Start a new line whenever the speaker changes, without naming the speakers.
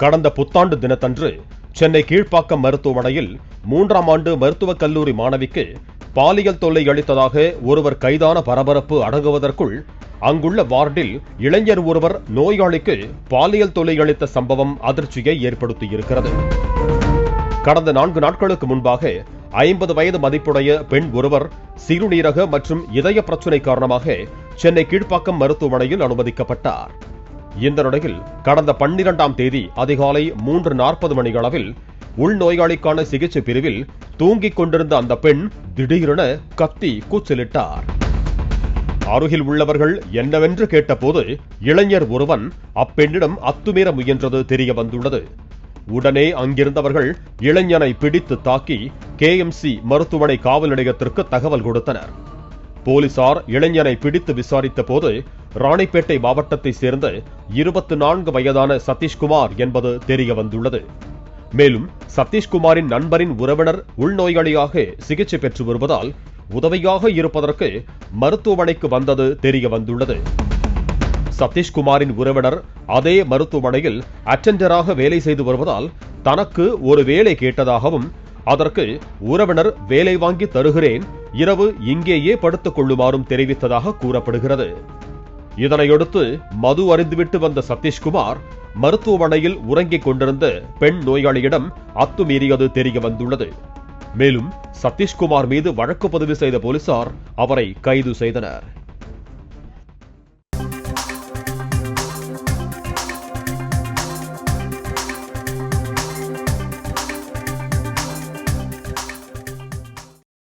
கடந்த புத்தாண்டு தினத்தன்று சென்னை கீழ்ப்பாக்கம் மருத்துவமனையில் 3ஆம் ஆண்டு மருத்துவக் கல்லூரி மாணவிக்கு பாலியல் தொல்லை அளித்ததாக ஒருவர் கைதான பரபரப்பு அடங்குவதற்குள் அங்குள்ள வார்டில் இளைஞர் ஒருவர் நோயாளிக்கு பாலியல் தொல்லை அளித்த சம்பவம் அதிர்ச்சியை ஏற்படுத்தியிருக்கிறது. கடந்த 4 நாட்களுக்கு முன்பாக 50 வயது மதிப்புடைய பெண் ஒருவர் சிறுநீரக மற்றும் இதய பிரச்சினை காரணமாக சென்னை கீழ்ப்பாக்கம் மருத்துவமனையில் அனுமதிக்கப்பட்டார். இந்த நிலையில் கடந்த 12ஆம் தேதி அதிகாலை 3:40 மணியளவில் உள்நோயாளிக்கான சிகிச்சை பிரிவில் தூங்கிக் கொண்டிருந்த அந்த பெண் திடீரென கத்தி கூச்சலிட்டார். அருகில் உள்ளவர்கள் என்னவென்று கேட்டபோது இளைஞர் ஒருவன் அப்பெண்ணிடம் அத்துமீற முயன்றது தெரிய வந்துள்ளது. உடனே அங்கிருந்தவர்கள் இளைஞனை பிடித்து தாக்கி KMC மருத்துவமனை காவல் நிலையத்திற்கு தகவல் கொடுத்தனர். போலீசார் இளைஞனை பிடித்து விசாரித்த போது ராணிப்பேட்டை மாவட்டத்தை சேர்ந்த 24 வயதான சதீஷ்குமார் என்பது தெரிய வந்துள்ளது. மேலும் சதீஷ்குமாரின் நண்பரின் உறவினர் உள்நோயாளியாக சிகிச்சை பெற்று வருவதால் உதவியாக இருப்பதற்கு மருத்துவமனைக்கு வந்தது தெரிய வந்துள்ளது. சதீஷ்குமாரின் உறவினர் அதே மருத்துவமனையில் அட்டெண்டராக வேலை செய்து வருவதால் தனக்கு ஒரு வேலை கேட்டதாகவும் அதற்கு உறவினர் வேலை வாங்கி தருகிறேன், இரவு இங்கேயே படுத்துக் கொள்ளுமாறும் தெரிவித்ததாக கூறப்படுகிறது. இதனையடுத்து மது அருந்திவிட்டு வந்த சதீஷ்குமார் மருத்துவமனையில் உறங்கிக் கொண்டிருந்த பெண் நோயாளியிடம் அத்துமீறியது தெரிய வந்துள்ளது. மேலும் சதீஷ்குமார் மீது வழக்கு பதிவு செய்த போலீசார் அவரை கைது செய்தனர்.